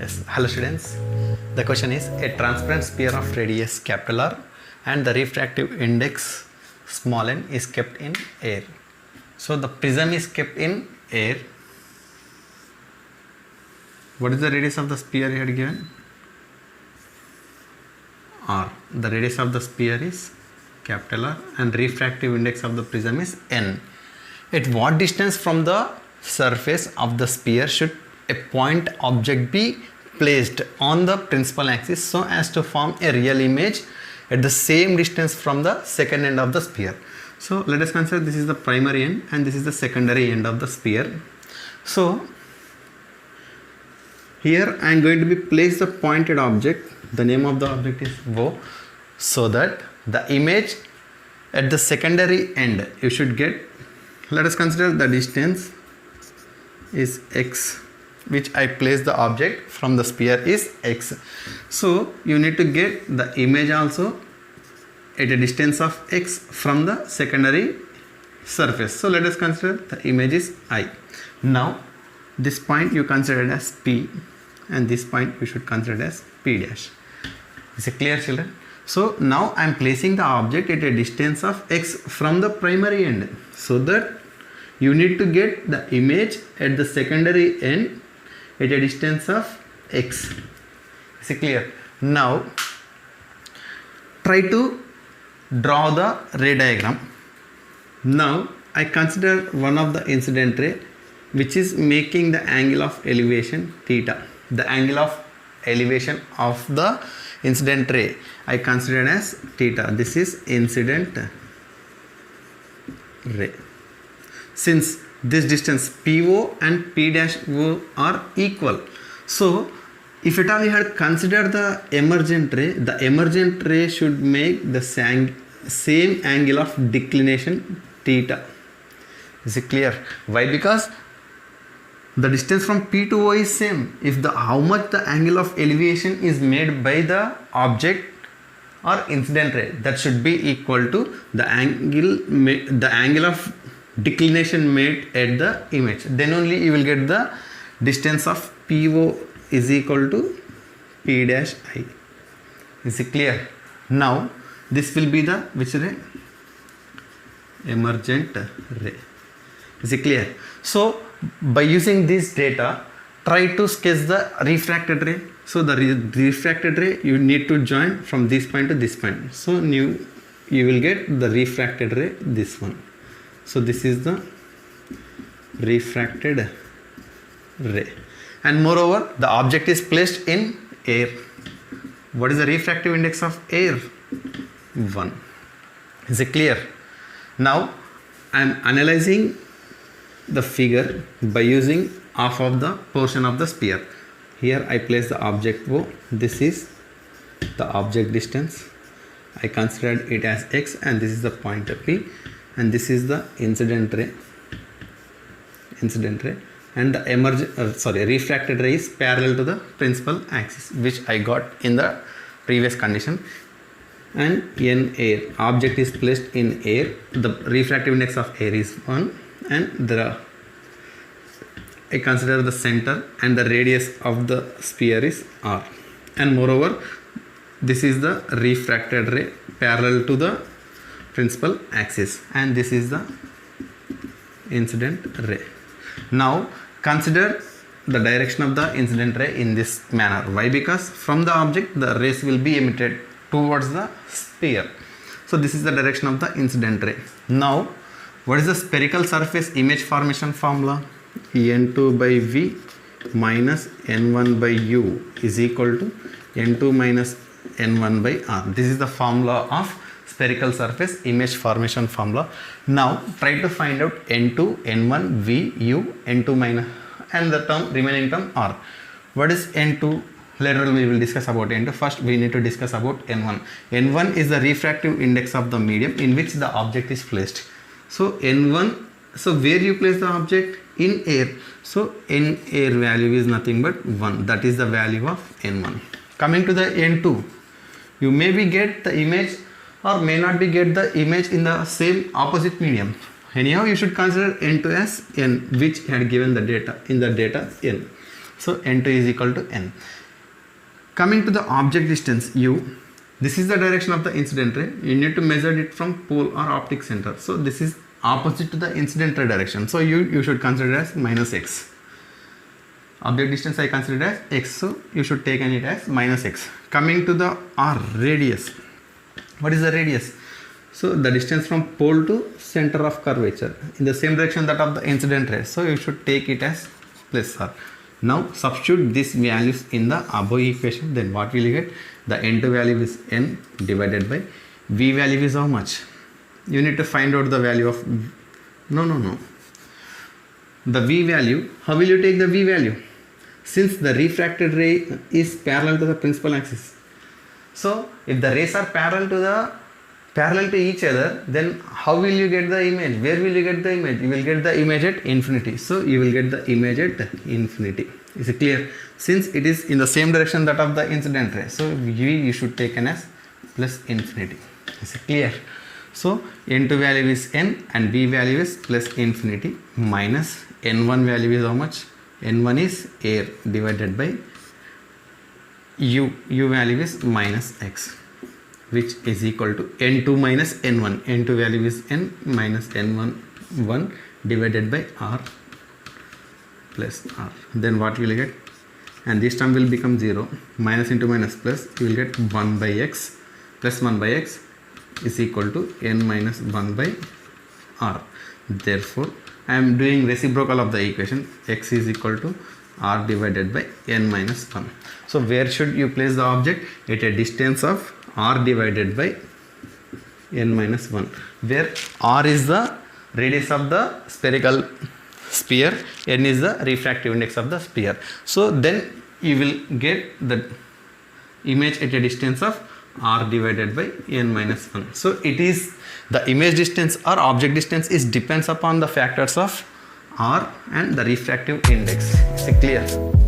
Yes, hello students. The question is a transparent sphere of radius capital R and the refractive index small n is kept in air. So the prism is kept in air. What is the radius of the sphere here given? R. The radius of the sphere is capital R and refractive index of the prism is n. At what distance from the surface of the sphere should a point object be placed on the principal axis so as to form a real image at the same distance from the second end of the sphere? So let us consider this is the primary end and this is the secondary end of the sphere. So here I am going to be place the pointed object. The name of the object is O, so that the image at the secondary end you should get. Let us consider the distance is x, which I place the object from the sphere is x. So you need to get the image also at a distance of x from the secondary surface. So let us consider the image is I. Now this point you consider as P and this point you should consider as P dash. Is it clear, children? So now I am placing the object at a distance of x from the primary end, so that you need to get the image at the secondary end at a distance of x. Is it clear? Now try to draw the ray diagram. Now I consider one of the incident ray which is making the angle of elevation theta. The angle of elevation of the incident ray I consider as theta. This is incident ray. Since this distance PO and P dash O are equal, so if at all you had considered the emergent ray should make the same angle of declination theta. Is it clear? Why? Because the distance from P to O is same. If the how much the angle of elevation is made by the object or incident ray, that should be equal to the angle of declination made at the image. Then only you will get the distance of PO is equal to P dash I. Is it clear? Now this will be the which ray? Emergent ray. Is it clear? So by using this data, try to sketch the refracted ray. So the refracted ray you need to join from this point to this point. So you will get the refracted ray, this one. So this is the refracted ray, and moreover the object is placed in air. What is the refractive index of air? 1. Is it clear? Now I am analyzing the figure by using half of the portion of the sphere. Here I place the object O. This is the object distance. I considered it as x and this is the point P, and this is the incident ray, and the refracted ray is parallel to the principal axis, which I got in the previous condition. And in air, object is placed in air, the refractive index of air is 1, and I consider the center and the radius of the sphere is R, and moreover this is the refracted ray parallel to the principal axis, and this is the incident ray. Now consider the direction of the incident ray in this manner. Why? Because from the object the rays will be emitted towards the sphere. So this is the direction of the incident ray. Now what is the spherical surface image formation formula? N2 by V minus N1 by U is equal to N2 minus N1 by R. This is the formula of spherical surface image formation formula. Now try to find out N2, N1, V, U, N2 minus and the remaining term R. What is N2? Later we will discuss about N2. First we need to discuss about N1. N1 is the refractive index of the medium in which the object is placed. So N1, so where you place the object? In air. So in air value is nothing but 1. That is the value of N1. Coming to the N2, you maybe get the image or may not be get the image in the same opposite medium. Anyhow, you should consider N2 as N, which had given the data in the data N. So n2 is equal to n. Coming to the object distance u, this is the direction of the incident ray. You need to measure it from pole or optic center. So this is opposite to the incident ray direction. So you should consider as minus x. Object distance I consider as x, so you should take it as minus x. Coming to the r, radius. What is the radius? So the distance from pole to center of curvature in the same direction that of the incident ray. So you should take it as plus r. Now substitute these values in the above equation. Then what will you get? The n2 value is n divided by v value is how much? You need to find out the value of no. The v value. How will you take the v value? Since the refracted ray is parallel to the principal axis. So if the rays are parallel to each other, then how will you get the image? Where will you get the image? You will get the image at infinity. So you will get the image at infinity. Is it clear? Since it is in the same direction that of the incident ray, so you should take n as plus infinity. Is it clear? So n2 value is n and v value is plus infinity minus n1 value is how much? n1 is air divided by u value is minus x, which is equal to n2 minus n1. n2 value is n minus n1 1 divided by r plus r. Then what will you get? And this term will become 0. Minus into minus plus, you will get 1 by x plus 1 by x is equal to n minus 1 by r. Therefore I am doing reciprocal of the equation. X is equal to r divided by n minus 1. So where should you place the object? At a distance of r divided by n minus 1, where r is the radius of the spherical sphere, n is the refractive index of the sphere. So then you will get the image at a distance of r divided by n minus 1. So it is the image distance or object distance is depends upon the factors of r and the refractive index. Is it clear?